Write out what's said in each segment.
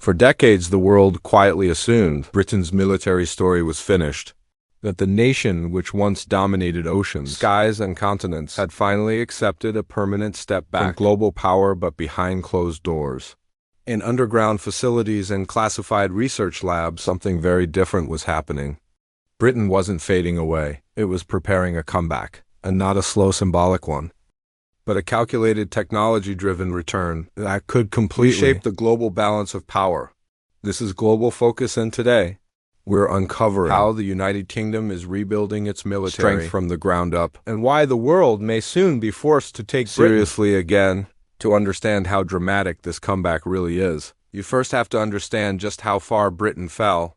For decades, the world quietly assumed Britain's military story was finished, that the nation which once dominated oceans, skies, and continents had finally accepted a permanent step back from global power but behind closed doors. In underground facilities and classified research labs, something very different was happening. Britain wasn't fading away. It was preparing a comeback, and not a slow symbolic one, but a calculated technology-driven return that could completely reshape the global balance of power. This is Global Focus, and today, we're uncovering how the United Kingdom is rebuilding its military strength from the ground up, and why the world may soon be forced to take Britain seriously again. To understand how dramatic this comeback really is, you first have to understand just how far Britain fell.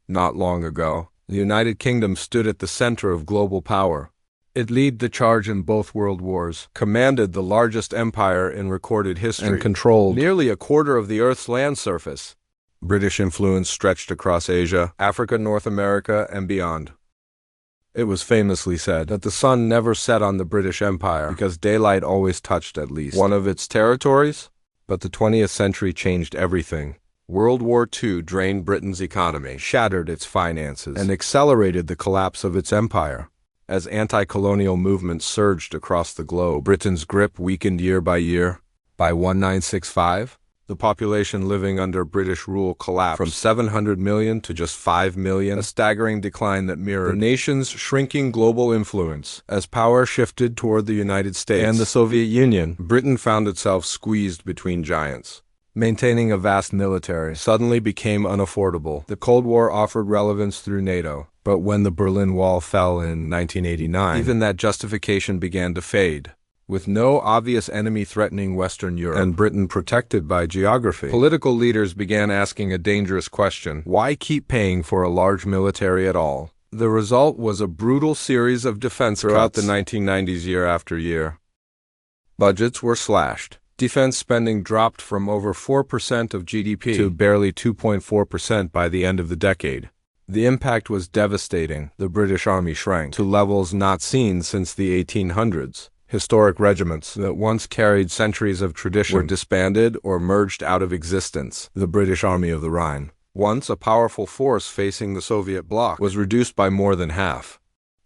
Not long ago, the United Kingdom stood at the center of global power. It led the charge in both world wars, commanded the largest empire in recorded history, and controlled nearly a quarter of the Earth's land surface. British influence stretched across Asia, Africa, North America, and beyond. It was famously said that the sun never set on the British Empire because daylight always touched at least one of its territories. But the 20th century changed everything. World War II drained Britain's economy, shattered its finances, and accelerated the collapse of its empire. As anti-colonial movements surged across the globe, Britain's grip weakened year by year. By 1965, the population living under British rule collapsed from 700 million to just 5 million, a staggering decline that mirrored the nation's shrinking global influence. As power shifted toward the United States and the Soviet Union, Britain found itself squeezed between giants. Maintaining a vast military suddenly became unaffordable. The Cold War offered relevance through NATO, but when the Berlin Wall fell in 1989, even that justification began to fade. With no obvious enemy threatening Western Europe and Britain protected by geography, political leaders began asking a dangerous question: why keep paying for a large military at all? The result was a brutal series of defense throughout the 1990s year after year. Budgets were slashed. Defense spending dropped from over 4% of GDP to barely 2.4% by the end of the decade. The impact was devastating. The British Army shrank to levels not seen since the 1800s. Historic regiments that once carried centuries of tradition were disbanded or merged out of existence. The British Army of the Rhine, once a powerful force facing the Soviet bloc, was reduced by more than half.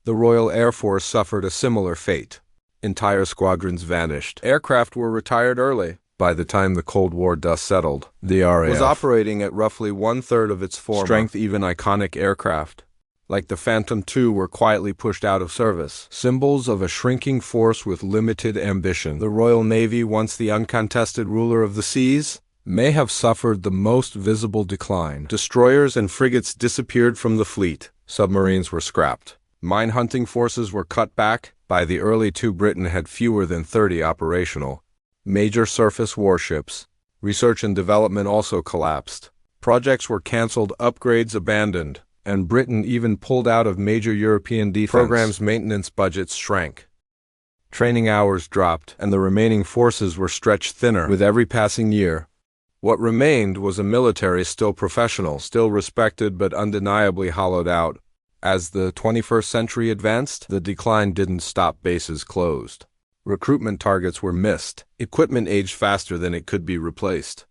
The Royal Air Force suffered a similar fate. Entire squadrons vanished. Aircraft were retired early. By the time the Cold War dust settled, the RAF was operating at roughly one-third of its former strength. Even iconic aircraft, like the Phantom II, were quietly pushed out of service, symbols of a shrinking force with limited ambition. The Royal Navy, once the uncontested ruler of the seas, may have suffered the most visible decline. Destroyers and frigates disappeared from the fleet. Submarines were scrapped. Mine-hunting forces were cut back. By the early II, Britain had fewer than 30 operational major surface warships. Research and development also collapsed. Projects were cancelled, upgrades abandoned, and Britain even pulled out of major European defense programs. Maintenance budgets shrank. Training hours dropped, and the remaining forces were stretched thinner with every passing year. What remained was a military still professional, still respected, but undeniably hollowed out. As the 21st century advanced, the decline didn't stop. Bases closed. Recruitment targets were missed. Equipment aged faster than it could be replaced.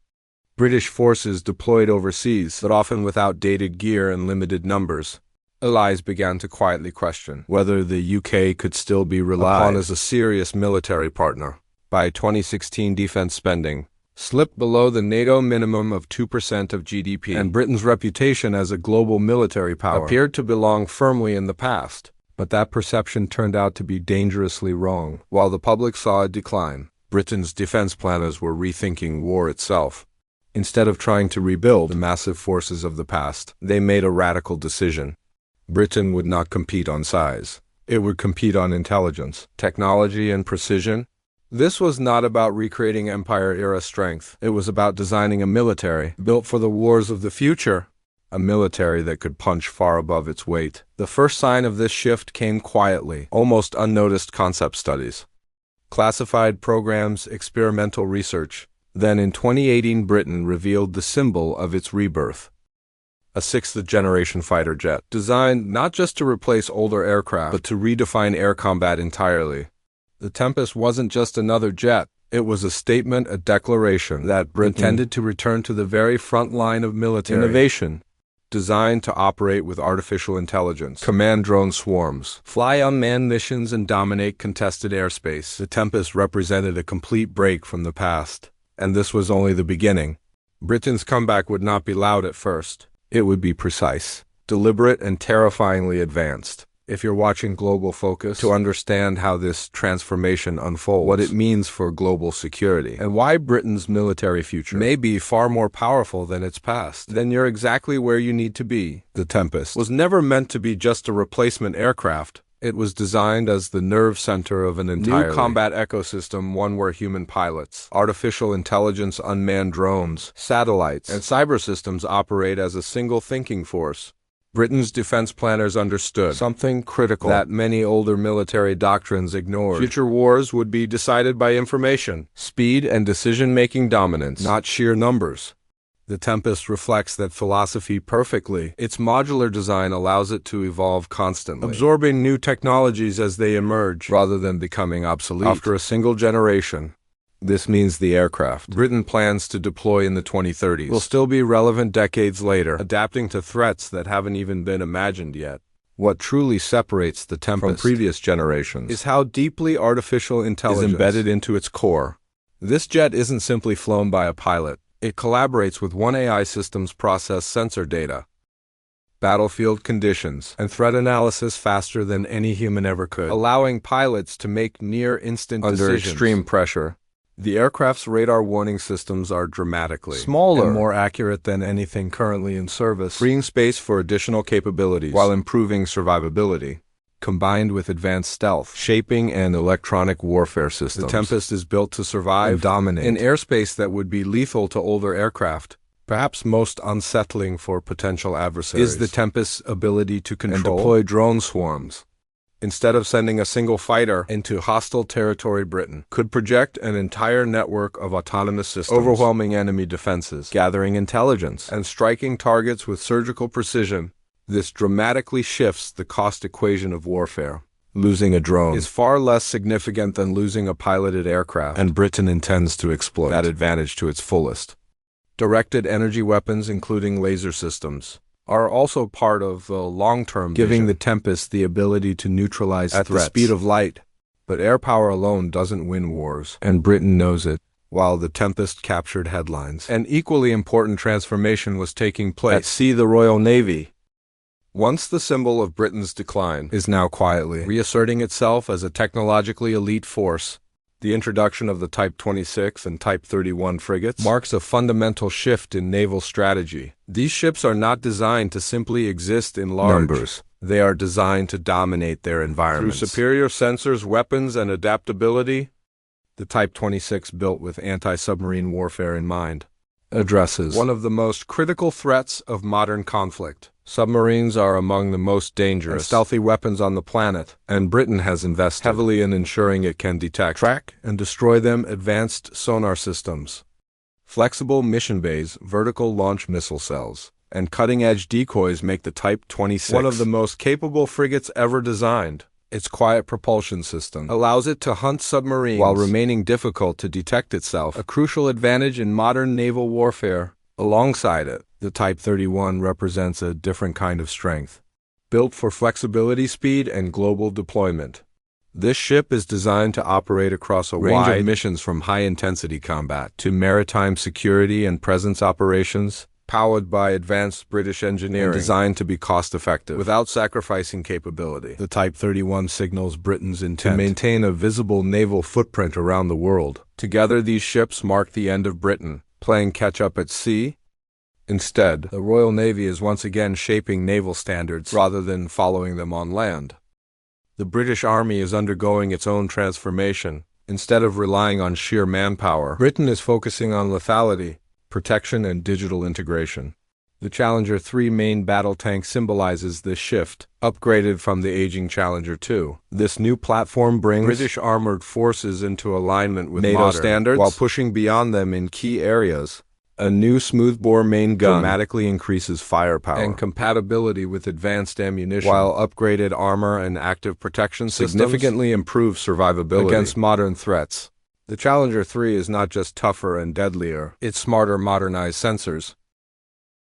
British forces deployed overseas, but often with outdated gear and limited numbers. Allies began to quietly question whether the UK could still be relied upon as a serious military partner. By 2016, defense spending slipped below the NATO minimum of 2% of GDP, and Britain's reputation as a global military power appeared to belong firmly in the past. But that perception turned out to be dangerously wrong. While the public saw a decline, Britain's defense planners were rethinking war itself. Instead of trying to rebuild the massive forces of the past, they made a radical decision. Britain would not compete on size. It would compete on intelligence, technology, and precision. This was not about recreating Empire-era strength. It was about designing a military built for the wars of the future. A military that could punch far above its weight. The first sign of this shift came quietly, almost unnoticed: concept studies, classified programs, experimental research. Then in 2018, Britain revealed the symbol of its rebirth: a sixth-generation fighter jet, designed not just to replace older aircraft, but to redefine air combat entirely. The Tempest wasn't just another jet. It was a statement, a declaration that Britain intended to return to the very front line of military innovation, designed to operate with artificial intelligence, command drone swarms, fly unmanned missions, and dominate contested airspace. The Tempest represented a complete break from the past, and this was only the beginning. Britain's comeback would not be loud at first. It would be precise, deliberate, and terrifyingly advanced. If you're watching Global Focus to understand how this transformation unfolds, what it means for global security, and why Britain's military future may be far more powerful than its past, then you're exactly where you need to be. The Tempest was never meant to be just a replacement aircraft. It was designed as the nerve center of an entire new combat ecosystem, one where human pilots, artificial intelligence, unmanned drones, satellites, and cyber systems operate as a single thinking force. Britain's defense planners understood something critical that many older military doctrines ignored. Future wars would be decided by information, speed, and decision-making dominance, not sheer numbers. The Tempest reflects that philosophy perfectly. Its modular design allows it to evolve constantly, absorbing new technologies as they emerge, rather than becoming obsolete after a single generation. This means the aircraft Britain plans to deploy in the 2030s will still be relevant decades later, adapting to threats that haven't even been imagined yet. What truly separates the Tempest from previous generations is how deeply artificial intelligence is embedded into its core. This jet isn't simply flown by a pilot. It collaborates with one AI systems process sensor data, battlefield conditions, and threat analysis faster than any human ever could, allowing pilots to make near-instant decisions under extreme pressure. The aircraft's radar warning systems are dramatically smaller and more accurate than anything currently in service, freeing space for additional capabilities while improving survivability. Combined with advanced stealth, shaping, and electronic warfare systems, the Tempest is built to survive and dominate in airspace that would be lethal to older aircraft. Perhaps most unsettling for potential adversaries is the Tempest's ability to control and deploy drone swarms. Instead of sending a single fighter into hostile territory, Britain could project an entire network of autonomous systems, overwhelming enemy defenses, gathering intelligence, and striking targets with surgical precision. This dramatically shifts the cost equation of warfare. Losing a drone is far less significant than losing a piloted aircraft, and Britain intends to exploit that advantage to its fullest. Directed energy weapons, including laser systems, are also part of the long-term vision, giving the Tempest the ability to neutralize threats at the speed of light. But air power alone doesn't win wars, and Britain knows it. While the Tempest captured headlines, an equally important transformation was taking place at sea. The Royal Navy, once the symbol of Britain's decline, is now quietly reasserting itself as a technologically elite force. The introduction of the Type 26 and Type 31 frigates marks a fundamental shift in naval strategy. These ships are not designed to simply exist in large numbers. They are designed to dominate their environments. Through superior sensors, weapons, and adaptability, the Type 26, built with anti-submarine warfare in mind, addresses one of the most critical threats of modern conflict. Submarines are among the most dangerous and stealthy weapons on the planet, and Britain has invested heavily in ensuring it can detect, track, and destroy them. Advanced sonar systems, flexible mission bays, vertical launch missile cells, and cutting-edge decoys make the Type 26 one of the most capable frigates ever designed. Its quiet propulsion system allows it to hunt submarines while remaining difficult to detect itself, a crucial advantage in modern naval warfare. Alongside it, the Type 31 represents a different kind of strength, built for flexibility, speed, and global deployment. This ship is designed to operate across a range of missions, from high-intensity combat to maritime security and presence operations, powered by advanced British engineering and designed to be cost-effective without sacrificing capability. The Type 31 signals Britain's intent to maintain a visible naval footprint around the world. Together, these ships mark the end of Britain playing catch-up at sea. Instead, the Royal Navy is once again shaping naval standards rather than following them on land. The British Army is undergoing its own transformation. Instead of relying on sheer manpower, Britain is focusing on lethality, protection, and digital integration. The Challenger 3 main battle tank symbolizes this shift, upgraded from the aging Challenger 2. This new platform brings British armored forces into alignment with NATO standards while pushing beyond them in key areas. A new smoothbore main gun dramatically increases firepower and compatibility with advanced ammunition, while upgraded armor and active protection systems significantly improve survivability against modern threats. The Challenger 3 is not just tougher and deadlier, it's smarter modernized sensors,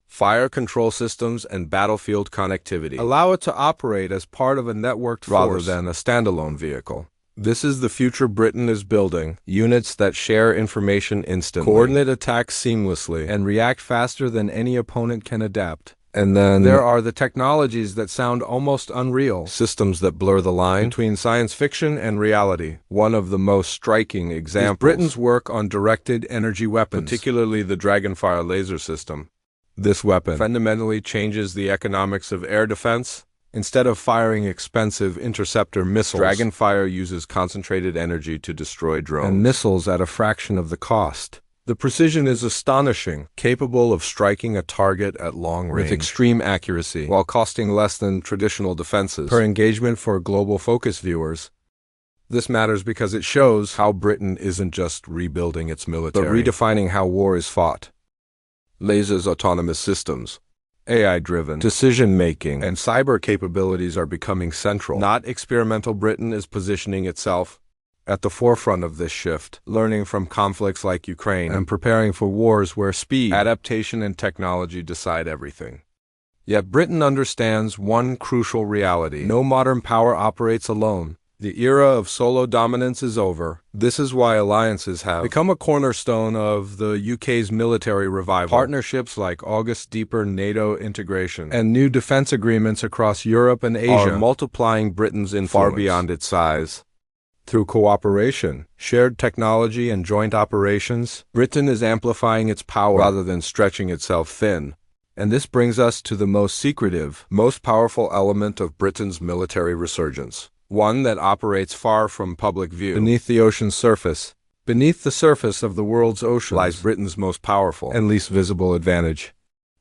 fire control systems, and battlefield connectivity allow it to operate as part of a networked force rather than a standalone vehicle. This is the future Britain is building, units that share information instantly, coordinate attacks seamlessly, and react faster than any opponent can adapt. And then there are the technologies that sound almost unreal, systems that blur the line between science fiction and reality. One of the most striking examples is Britain's work on directed energy weapons, particularly the Dragonfire laser system. This weapon fundamentally changes the economics of air defense. Instead of firing expensive interceptor missiles, Dragonfire uses concentrated energy to destroy drones and missiles at a fraction of the cost. The precision is astonishing, capable of striking a target at long range with extreme accuracy, while costing less than traditional defenses per engagement for global focus viewers. This matters because it shows how Britain isn't just rebuilding its military, but redefining how war is fought. Lasers, autonomous systems, AI-driven decision-making, and cyber capabilities are becoming central. Not experimental. Britain is positioning itself at the forefront of this shift, learning from conflicts like Ukraine and preparing for wars where speed, adaptation, and technology decide everything. Yet Britain understands one crucial reality: no modern power operates alone. The era of solo dominance is over. This is why alliances have become a cornerstone of the UK's military revival. Partnerships like AUKUS, deeper NATO integration, and new defense agreements across Europe and Asia are multiplying Britain's influence far beyond its size. Through cooperation, shared technology, and joint operations, Britain is amplifying its power rather than stretching itself thin. And this brings us to the most secretive, most powerful element of Britain's military resurgence. One that operates far from public view. Beneath the ocean's surface, beneath the surface of the world's oceans, lies Britain's most powerful and least visible advantage.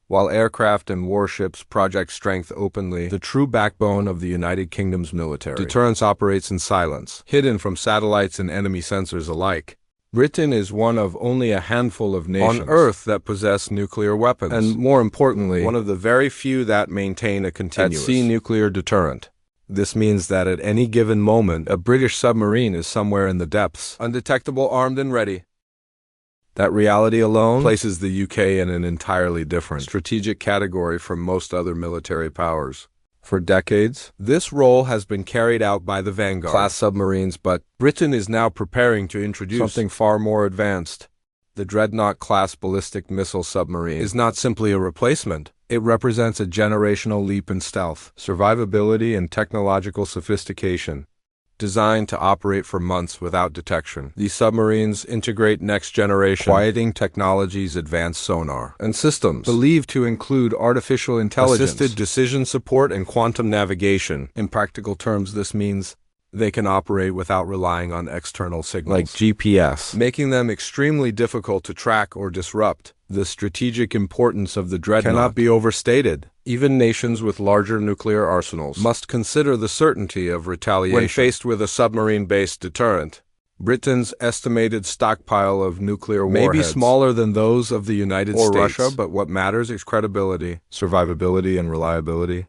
While aircraft and warships project strength openly, the true backbone of the United Kingdom's military, deterrence, operates in silence, hidden from satellites and enemy sensors alike. Britain is one of only a handful of nations on Earth that possess nuclear weapons, and more importantly, one of the very few that maintain a continuous at-sea nuclear deterrent. This means that at any given moment, a British submarine is somewhere in the depths, undetectable, armed, and ready. That reality alone places the UK in an entirely different strategic category from most other military powers. For decades, this role has been carried out by the Vanguard-class submarines, but Britain is now preparing to introduce something far more advanced. The Dreadnought-class ballistic missile submarine is not simply a replacement. It represents a generational leap in stealth, survivability, and technological sophistication. Designed to operate for months without detection, these submarines integrate next-generation quieting technologies, advanced sonar, and systems believed to include artificial intelligence, assisted decision support, and quantum navigation. In practical terms, this means they can operate without relying on external signals like GPS, making them extremely difficult to track or disrupt. The strategic importance of the Dreadnought cannot be overstated. Even nations with larger nuclear arsenals must consider the certainty of retaliation when faced with a submarine-based deterrent. Britain's estimated stockpile of nuclear warheads may be smaller than those of the United States or Russia, but what matters is credibility, survivability, and reliability.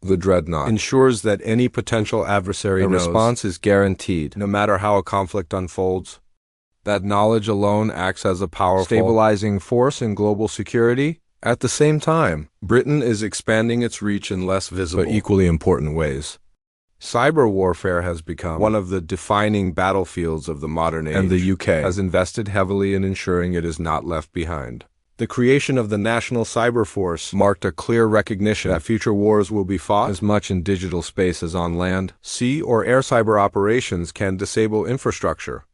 The Dreadnought ensures that any potential adversary knows a response is guaranteed, no matter how a conflict unfolds. That knowledge alone acts as a powerful stabilizing force in global security. At the same time, Britain is expanding its reach in less visible but equally important ways. Cyber warfare has become one of the defining battlefields of the modern age, and the UK has invested heavily in ensuring it is not left behind. The creation of the National Cyber Force marked a clear recognition that future wars will be fought as much in digital space as on land. Sea or air cyber operations can disable infrastructure,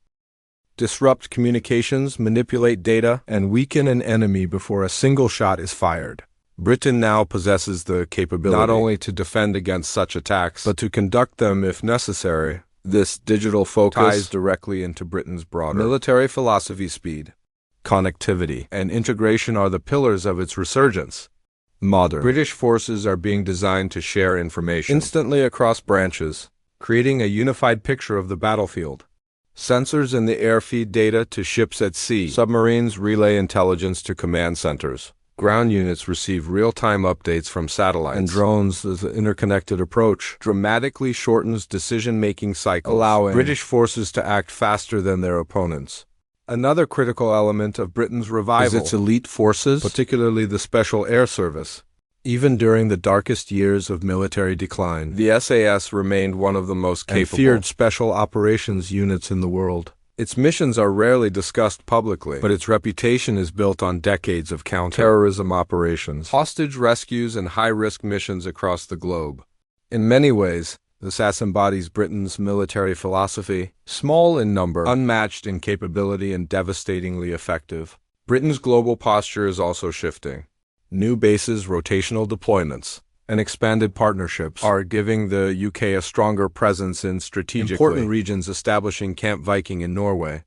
disrupt communications, manipulate data, and weaken an enemy before a single shot is fired. Britain now possesses the capability not only to defend against such attacks, but to conduct them if necessary. This digital focus ties directly into Britain's broader military philosophy. Speed, connectivity, and integration are the pillars of its resurgence. Modern British forces are being designed to share information instantly across branches, creating a unified picture of the battlefield. Sensors in the air feed data to ships at sea. Submarines relay intelligence to command centers. Ground units receive real-time updates from satellites, and drones as an interconnected approach dramatically shortens decision-making cycles, allowing British forces to act faster than their opponents. Another critical element of Britain's revival is its elite forces, particularly the Special Air Service. Even during the darkest years of military decline, the SAS remained one of the most capable and feared special operations units in the world. Its missions are rarely discussed publicly, but its reputation is built on decades of counter-terrorism operations, hostage rescues, and high-risk missions across the globe. In many ways, the SAS embodies Britain's military philosophy: small in number, unmatched in capability, and devastatingly effective. Britain's global posture is also shifting. New bases, rotational deployments, and expanded partnerships are giving the UK a stronger presence in strategically important regions, establishing Camp Viking in Norway.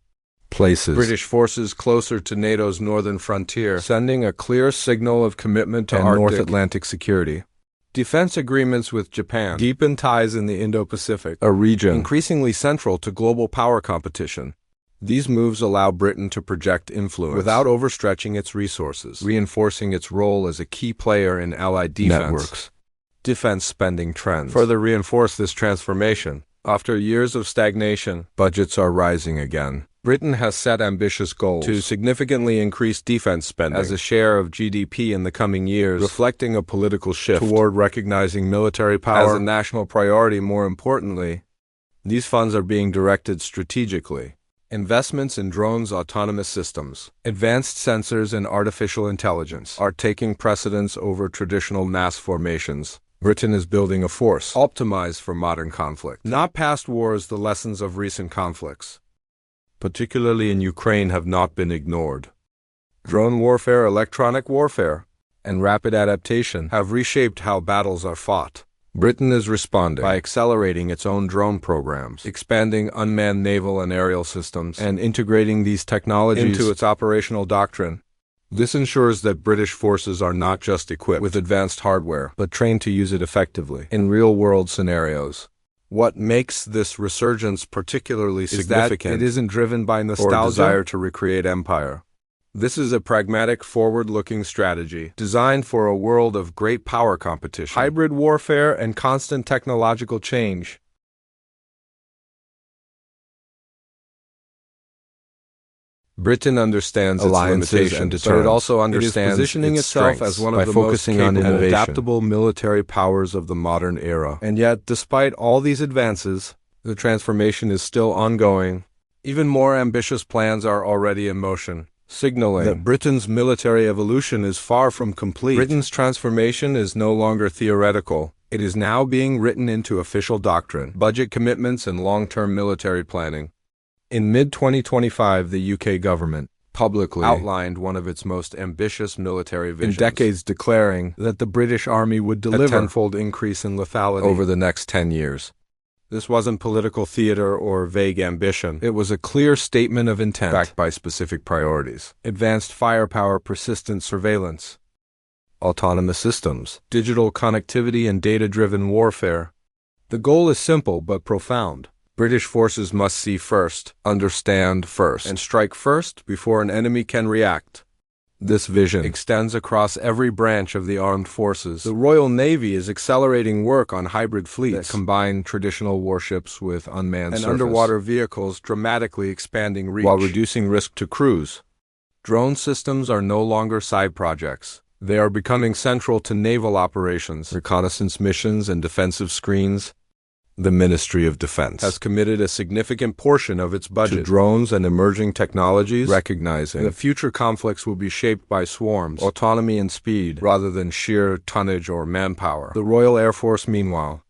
Places British forces closer to NATO's northern frontier, sending a clear signal of commitment to North Atlantic security. Defense agreements with Japan deepen ties in the Indo-Pacific, a region increasingly central to global power competition. These moves allow Britain to project influence without overstretching its resources, reinforcing its role as a key player in Allied defense networks. Defense spending trends further reinforce this transformation. After years of stagnation, budgets are rising again. Britain has set ambitious goals to significantly increase defense spending as a share of GDP in the coming years, reflecting a political shift toward recognizing military power as a national priority. More importantly, these funds are being directed strategically. Investments in drones, autonomous systems, advanced sensors, and artificial intelligence are taking precedence over traditional mass formations. Britain is building a force optimized for modern conflict, not past wars. The lessons of recent conflicts, particularly in Ukraine, have not been ignored. Drone warfare, electronic warfare, and rapid adaptation have reshaped how battles are fought. Britain is responding by accelerating its own drone programs, expanding unmanned naval and aerial systems, and integrating these technologies into its operational doctrine. This ensures that British forces are not just equipped with advanced hardware, but trained to use it effectively in real-world scenarios. What makes this resurgence particularly significant is that it isn't driven by nostalgia or desire to recreate empire. This is a pragmatic, forward-looking strategy designed for a world of great power competition, hybrid warfare, and constant technological change. Britain understands alliances its limitations, but it also understands positioning itself as one of the most capable and adaptable military powers of the modern era. And yet, despite all these advances, the transformation is still ongoing. Even more ambitious plans are already in motion, signaling that Britain's military evolution is far from complete. Britain's transformation is no longer theoretical. It is now being written into official doctrine, budget commitments, and long-term military planning. In mid-2025, the UK government publicly outlined one of its most ambitious military visions, in decades, declaring that the British Army would deliver a tenfold increase in lethality over the next 10 years. This wasn't political theater or vague ambition. It was a clear statement of intent, backed by specific priorities: advanced firepower, persistent surveillance, autonomous systems, digital connectivity, and data-driven warfare. The goal is simple but profound. British forces must see first, understand first, and strike first before an enemy can react. This vision extends across every branch of the armed forces. The Royal Navy is accelerating work on hybrid fleets that combine traditional warships with unmanned and underwater vehicles, dramatically expanding reach while reducing risk to crews. Drone systems are no longer side projects. They are becoming central to naval operations, reconnaissance missions, and defensive screens. The Ministry of Defense has committed a significant portion of its budget to drones and emerging technologies, recognizing that future conflicts will be shaped by swarms, autonomy, and speed, rather than sheer tonnage or manpower. The Royal Air Force, meanwhile,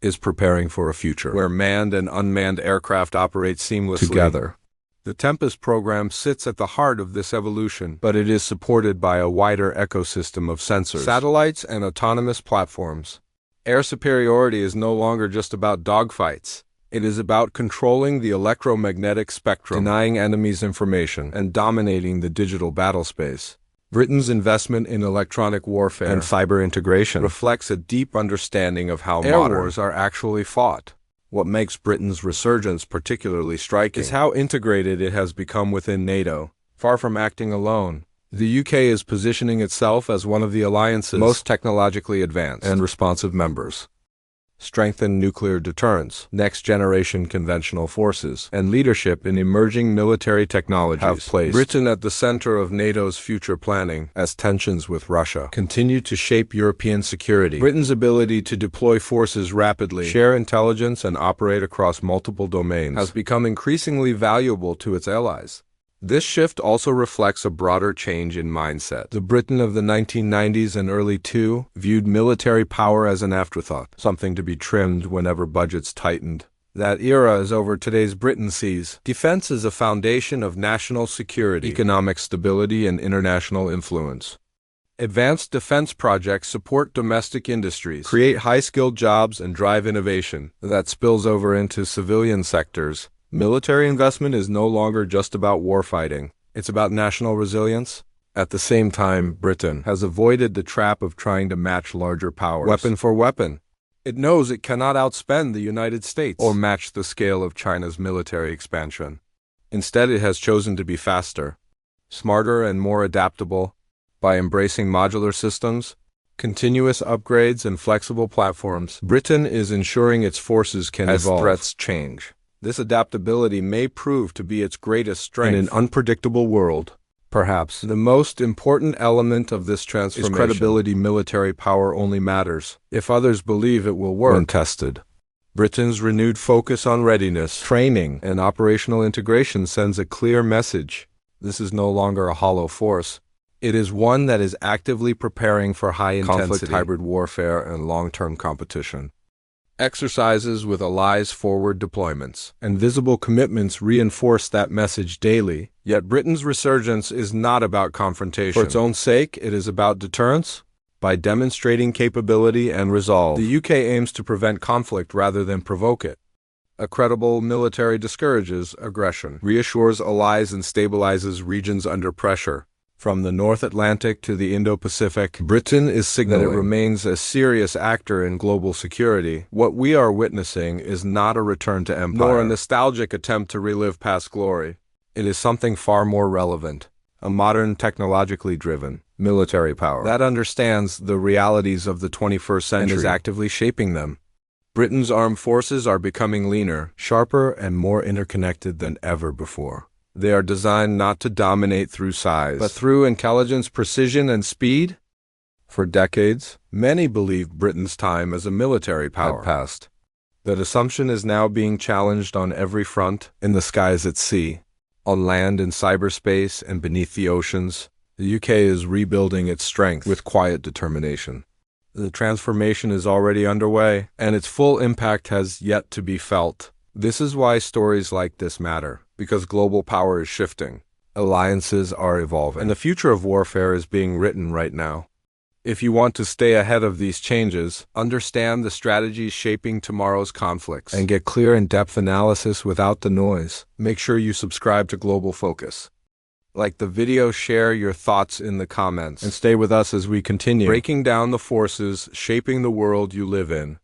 is preparing for a future where manned and unmanned aircraft operate seamlessly together. The Tempest program sits at the heart of this evolution, but it is supported by a wider ecosystem of sensors, satellites, and autonomous platforms. Air superiority is no longer just about dogfights. It is about controlling the electromagnetic spectrum, denying enemies information, and dominating the digital battlespace. Britain's investment in electronic warfare and cyber integration reflects a deep understanding of how air wars are actually fought. What makes Britain's resurgence particularly striking is how integrated it has become within NATO. Far from acting alone, The UK is positioning itself as one of the alliance's most technologically advanced and responsive members. Strengthen nuclear deterrence, next-generation conventional forces, and leadership in emerging military technologies have placed Britain at the center of NATO's future planning as tensions with Russia continue to shape European security. Britain's ability to deploy forces rapidly, share intelligence, and operate across multiple domains has become increasingly valuable to its allies. This shift also reflects a broader change in mindset. The Britain of the 1990s and early 2000s viewed military power as an afterthought, something to be trimmed whenever budgets tightened. That era is over. Today's Britain sees defense as a foundation of national security, economic stability, and international influence. Advanced defense projects support domestic industries, create high-skilled jobs, and drive innovation that spills over into civilian sectors. Military investment is no longer just about warfighting. It's about national resilience. At the same time, Britain has avoided the trap of trying to match larger powers, weapon for weapon. It knows it cannot outspend the United States or match the scale of China's military expansion. Instead, it has chosen to be faster, smarter, and more adaptable by embracing modular systems, continuous upgrades, and flexible platforms. Britain is ensuring its forces can evolve as threats change. This adaptability may prove to be its greatest strength in an unpredictable world. Perhaps the most important element of this transformation is credibility. Military power only matters if others believe it will work when tested. Britain's renewed focus on readiness, training, and operational integration sends a clear message. This is no longer a hollow force. It is one that is actively preparing for high-intensity conflict, hybrid warfare, and long-term competition. Exercises with allies, forward deployments, and visible commitments reinforce that message daily. Yet Britain's resurgence is not about confrontation. For its own sake, it is about deterrence. By demonstrating capability and resolve, the UK aims to prevent conflict rather than provoke it. A credible military discourages aggression, reassures allies, and stabilizes regions under pressure. From the North Atlantic to the Indo-Pacific, Britain is signaling that it remains a serious actor in global security. What we are witnessing is not a return to empire, nor a nostalgic attempt to relive past glory. It is something far more relevant, a modern, technologically driven military power that understands the realities of the 21st century and is actively shaping them. Britain's armed forces are becoming leaner, sharper, and more interconnected than ever before. They are designed not to dominate through size, but through intelligence, precision, and speed. For decades, many believed Britain's time as a military power had passed. That assumption is now being challenged on every front: in the skies at sea, on land in cyberspace, and beneath the oceans. The UK is rebuilding its strength with quiet determination. The transformation is already underway, and its full impact has yet to be felt. This is why stories like this matter, because global power is shifting, alliances are evolving, and the future of warfare is being written right now. If you want to stay ahead of these changes, understand the strategies shaping tomorrow's conflicts, and get clear in-depth analysis without the noise, make sure you subscribe to Global Focus. Like the video, share your thoughts in the comments, and stay with us as we continue breaking down the forces shaping the world you live in.